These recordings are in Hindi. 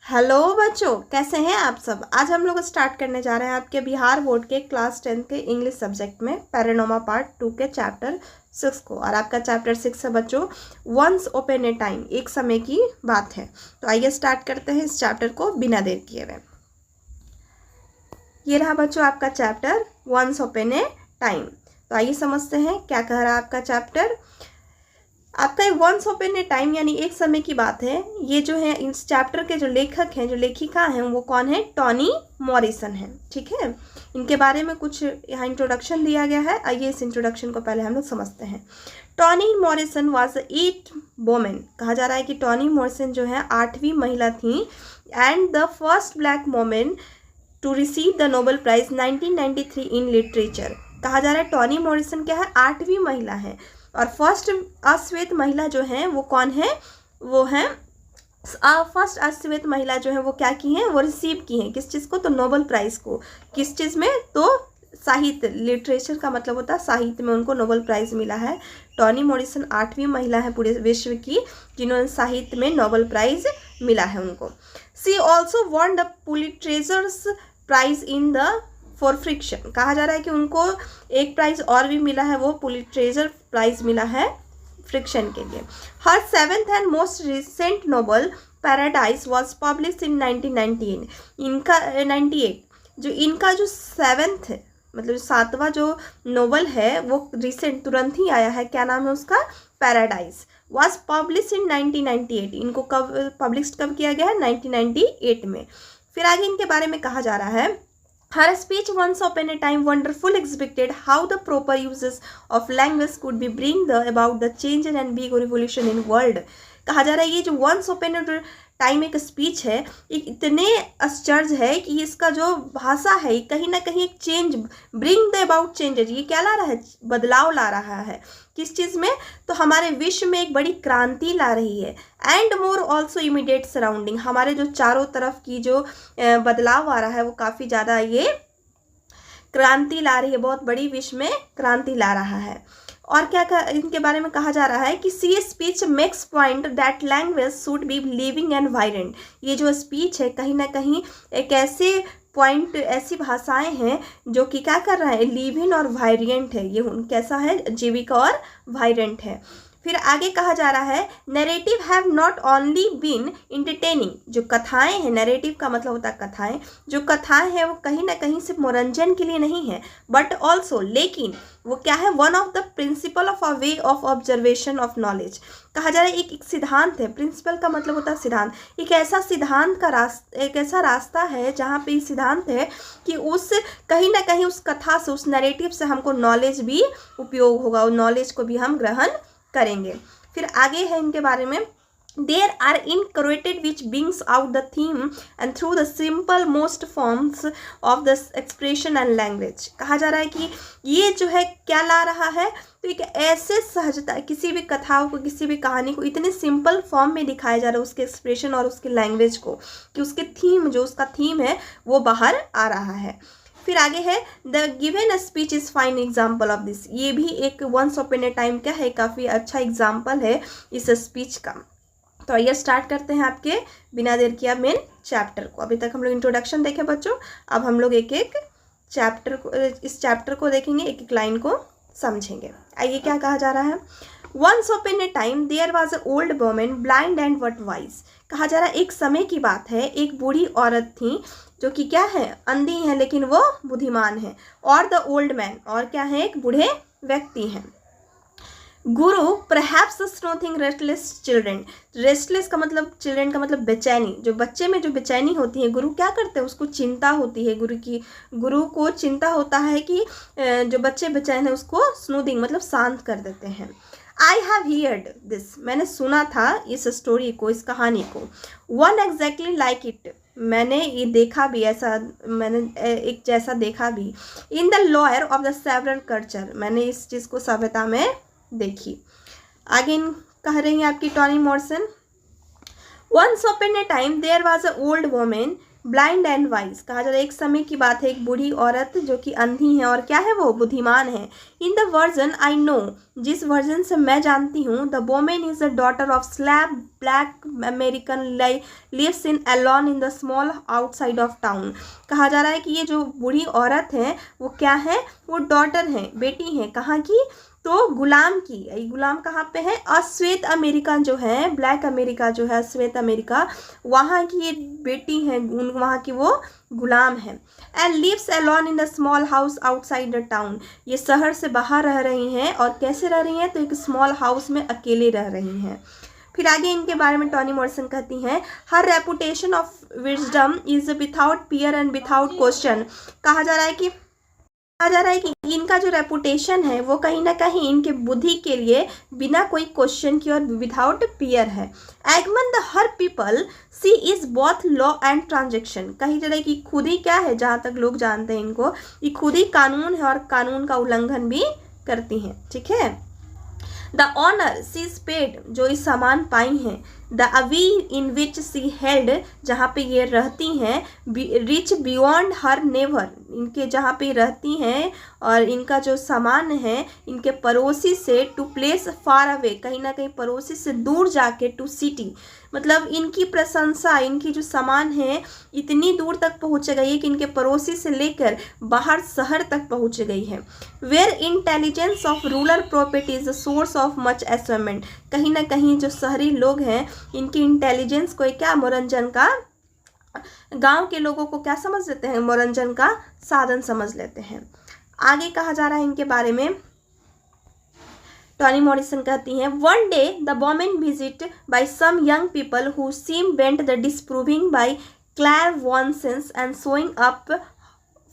हेलो बच्चों, कैसे हैं आप सब। आज हम लोग स्टार्ट करने जा रहे हैं आपके बिहार बोर्ड के क्लास 10 के इंग्लिश सब्जेक्ट में पैरानोमा पार्ट 2 के चैप्टर 6 को। और आपका चैप्टर 6 है बच्चों वंस ओपन ए टाइम, एक समय की बात है। तो आइए स्टार्ट करते हैं इस चैप्टर को बिना देर किए हुए। ये रहा बच्चों आपका chapter once upon a time. तो आइए समझते हैं क्या कह रहा है आपका चैप्टर। आपका वंस ओपन ए टाइम यानी एक समय की बात है। ये जो है इस चैप्टर के जो लेखक हैं, जो लेखिका हैं, वो कौन है? टॉनी मॉरिसन है। ठीक है, इनके बारे में कुछ यहाँ इंट्रोडक्शन दिया गया है। आइए इस इंट्रोडक्शन को पहले हम लोग समझते हैं। Toni Morrison was 8 women. कहा जा रहा है कि टॉनी मॉरिसन जो है 8वीं महिला थी and the first black women to receive the Nobel prize 1993 in literature. कहा जा रहा है टॉनी मॉरिसन क्या है? 8वीं महिला है। और फर्स्ट अश्वेत महिला जो है वो कौन है? वो है फर्स्ट अश्वेत महिला जो है वो क्या की हैं? वो रिसीव की हैं किस चीज़ को? तो नोबेल प्राइज़ को। किस चीज़ में? तो साहित्य, लिटरेचर का मतलब होता है साहित्य में उनको नोबेल प्राइज़ मिला है। टॉनी मॉरिसन 8वीं महिला है पूरे विश्व की जिन्होंने साहित्य में नोबेल प्राइज़ मिला है उनको। She also won the Pulitzers prize in the for fiction. कहा जा रहा है कि उनको एक प्राइज और भी मिला है, वो पुलिट्रेजर प्राइज मिला है फ्रिक्शन के लिए। हर 7th and most recent novel Paradise was publish in 1998। इनका 98 जो इनका जो 7th है, मतलब 7वां जो नोबल है वो रिसेंट तुरंत ही आया है। क्या नाम है उसका? पैराडाइज। Was publish in 1998। इनको कब पब्लिश कब किया गया है? 1998 में। फिर आगे इनके बारे में कहा जा रहा है Her speech once upon a time wonderful exhibited how the proper uses of language could be bring the about the change and big revolution in world। कहा जा रहा है ये जो once upon a टाइम एक स्पीच है, एक इतने आश्चर्य है कि इसका जो भाषा है कहीं ना कहीं एक change, bring the about changes, ये क्या ला रहा है? बदलाव ला रहा है। किस चीज़ में? तो हमारे विश्व में एक बड़ी क्रांति ला रही है। And more also immediate surrounding, हमारे जो चारों तरफ की जो बदलाव आ रहा है वो काफ़ी ज़्यादा ये क्रांति ला रही है, बहुत बड़ी विश्व में क्रांति ला रहा है। और क्या इनके बारे में कहा जा रहा है कि she speech makes point that language should be living and vibrant. ये जो स्पीच है कहीं ना कहीं एक ऐसे पॉइंट, ऐसी भाषाएं हैं जो कि क्या कर रहा है? लिविंग और वायरेंट है। ये कैसा है? जीविका और वायरेंट है। फिर आगे कहा जा रहा है narrative have not only been entertaining. जो कथाएं हैं, नैरेटिव का मतलब होता है कथाएं, जो कथाएं हैं वो कहीं ना कहीं सिर्फ मनोरंजन के लिए नहीं है बट ऑल्सो, लेकिन वो क्या है? One of the principle of a way of observation of knowledge. कहा जा रहा है एक सिद्धांत है। प्रिंसिपल का मतलब होता है सिद्धांत। एक ऐसा सिद्धांत का एक ऐसा रास्ता है जहाँ पे सिद्धांत है कि उस कहीं ना कहीं उस कथा से, उस नैरेटिव से हमको नॉलेज भी उपयोग होगा और नॉलेज को भी हम ग्रहण करेंगे। फिर आगे है इनके बारे में There are incorporated which brings out the theme and through the simple most forms of the expression and language। कहा जा रहा है कि ये जो है क्या ला रहा है? तो एक ऐसे सहजता, किसी भी कथाओं को, किसी भी कहानी को इतने सिंपल फॉर्म में दिखाया जा रहा है, उसके एक्सप्रेशन और उसके लैंग्वेज को, कि उसके थीम, जो उसका थीम है वो बाहर आ रहा है। फिर आगे है the given speech is fine example of this. ये भी एक वंस ओपन ए टाइम क्या है? काफ़ी अच्छा एग्जाम्पल है इस स्पीच का। तो आइए स्टार्ट करते हैं आपके बिना देर किया मेन चैप्टर को। अभी तक हम लोग इंट्रोडक्शन देखे बच्चों, अब हम लोग एक एक चैप्टर को, इस चैप्टर को देखेंगे, एक एक लाइन को समझेंगे। आइए क्या कहा जा रहा है। Once upon a time there was a old women blind and but wise. कहा जा रहा है एक समय की बात है, एक बूढ़ी औरत थी जो कि क्या है? अंधी है लेकिन वो बुद्धिमान है। और द ओल्ड मैन, और क्या है? एक बूढ़े व्यक्ति हैं। गुरु परहैप्स स्नोथिंग रेस्टलेस चिल्ड्रेन। रेस्टलेस का मतलब, चिल्ड्रेन का मतलब बेचैनी, जो बच्चे में जो बेचैनी होती है, गुरु क्या करते हैं? उसको चिंता होती है, गुरु को चिंता होता है कि जो बच्चे बेचैन है उसको स्नूदिंग मतलब शांत कर देते हैं। आई हैव हियर्ड दिस, मैंने सुना था इस स्टोरी को, इस कहानी को। वन एग्जैक्टली लाइक इट, मैंने ये देखा भी, ऐसा मैंने एक जैसा देखा भी। In the lawyer of the several culture, मैंने इस चीज़ को सभ्यता में देखी। आगे कह रही हैं आपकी Toni Morrison. Once upon a time there was a old women blind and wise, कहा जा रहा है एक समय की बात है, एक बूढ़ी औरत जो कि अंधी है और क्या है वो बुद्धिमान है। In the version I know, जिस वर्जन से मैं जानती हूँ, the women is the daughter of slaves black American lives in alone in the small outside of town. कहा जा रहा है कि ये जो बूढ़ी औरत है वो क्या है, वो डॉटर है, बेटी है, कहाँ की, तो गुलाम की। ये गुलाम कहाँ पे है, अश्वेत अमेरिका जो है, ब्लैक अमेरिका जो है, श्वेत अमेरिका, वहाँ की ये बेटी है, वहाँ की वो गुलाम है। And lives alone in the small house outside the town, ये शहर से बाहर रह रही हैं और कैसे रह रही हैं, तो एक स्मॉल हाउस में अकेले रह रही हैं। फिर आगे इनके बारे में टॉनी मॉरिसन कहती हैं, her reputation of wisdom is without fear and without question. कहा जा रहा है कि इनका जो रेपुटेशन है वो कहीं ना कहीं इनके बुद्धि के लिए बिना कोई क्वेश्चन की और विदाउट फियर है। एगमन the her people she is both law and transaction, कहीं जा रहा है कि खुद ही क्या है, जहाँ तक लोग जानते हैं इनको, ये खुद ही कानून है और कानून का उल्लंघन भी करती हैं। ठीक है। The honour she is paid, जो इस सामान पाई हैं, द अवी इन विच सी हेल्ड, जहाँ पे ये रहती हैं, रिच बियॉन्ड हर नेवर, इनके जहाँ पे रहती हैं और इनका जो सामान है इनके पड़ोसी से, टू प्लेस फार अवे, कहीं ना कहीं पड़ोसी से दूर जाके, टू सिटी, मतलब इनकी प्रशंसा, इनकी जो सामान है इतनी दूर तक पहुँच गई है कि इनके पड़ोसी से लेकर बाहर शहर तक पहुँच गई है। Where intelligence of rural property is the source of much estimate, कहीं ना कहीं जो शहरी लोग हैं इनकी इंटेलिजेंस को क्या, मनोरंजन का, गांव के लोगों को क्या समझ लेते हैं, मनोरंजन का साधन समझ लेते हैं। आगे कहा जा रहा है इनके बारे में, टॉनी मॉरिसन कहती हैं, one day the women visit by some young people who seem bent the disproving by clairvoyance and showing up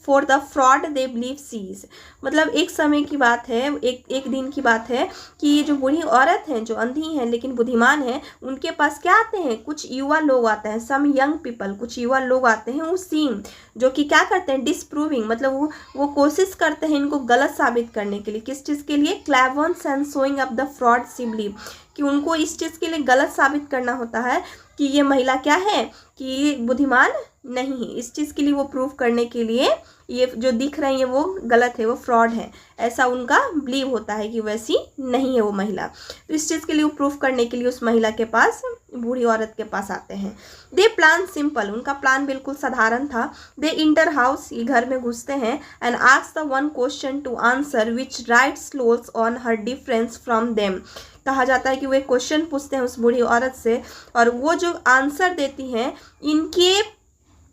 for the fraud they believe she's, मतलब एक समय की बात है, एक दिन की बात है कि ये जो बूढ़ी औरत हैं जो अंधी हैं लेकिन बुद्धिमान हैं, उनके पास क्या आते हैं, कुछ युवा लोग आते हैं, सम यंग पीपल, कुछ युवा लोग आते हैं, वो सीम, जो कि क्या करते हैं, डिस्प्रूविंग, मतलब वो कोशिश करते हैं इनको गलत साबित करने के लिए, किस चीज़ के लिए, क्लैवर्स and showing up the fraud she believe, कि उनको इस चीज़ के लिए गलत साबित करना होता है कि ये महिला क्या है, कि ये बुद्धिमान नहीं है, इस चीज़ के लिए वो प्रूव करने के लिए ये जो दिख रही है वो गलत है, वो फ्रॉड है, ऐसा उनका बिलीव होता है कि वैसी नहीं है वो महिला, तो इस चीज़ के लिए वो प्रूफ करने के लिए उस महिला के पास, बूढ़ी औरत के पास आते हैं। दे प्लान सिंपल, उनका प्लान बिल्कुल साधारण था। दे इंटर हाउस, ये घर में घुसते हैं, and ask the one question to answer which right स्लोल्स on her difference from them, कहा जाता है कि वो एक क्वेश्चन पूछते हैं उस बूढ़ी औरत से और वो जो आंसर देती हैं, इनके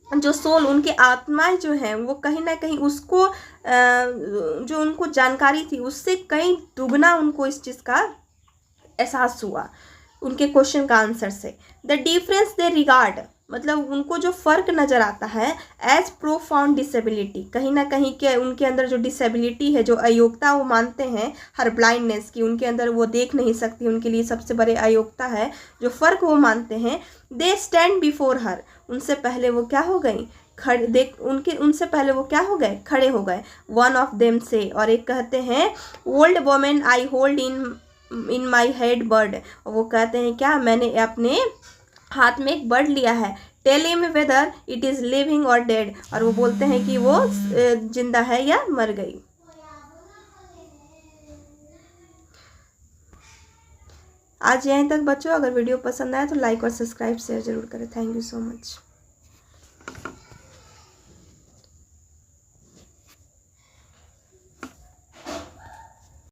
जो सोल, उनके आत्माएं जो हैं वो कहीं ना कहीं उसको जो उनको जानकारी थी उससे कहीं दुगना उनको इस चीज़ का एहसास हुआ उनके क्वेश्चन का आंसर से। द डिफरेंस दे रिगार्ड, मतलब उनको जो फ़र्क नज़र आता है एज प्रोफाउंड डिसेबिलिटी, कहीं ना कहीं के उनके अंदर जो डिसेबिलिटी है, जो अयोग्यता वो मानते हैं, हर ब्लाइंडनेस की, उनके अंदर वो देख नहीं सकती, उनके लिए सबसे बड़े अयोग्यता है, जो फ़र्क वो मानते हैं। दे स्टैंड बिफोर हर, उनसे पहले वो क्या हो गई, उनसे पहले वो क्या हो गए, खड़े हो गए। वन ऑफ देम से, और एक कहते हैं, old women I hold in my head bird, और वो कहते हैं क्या, मैंने अपने हाथ में एक बर्ड लिया है, tell him whether it is living और डेड, और वो बोलते हैं कि वो जिंदा है या मर गई। आज यहीं तक बच्चों, अगर वीडियो पसंद आए तो लाइक और सब्सक्राइब शेयर जरूर करें। Thank you so much.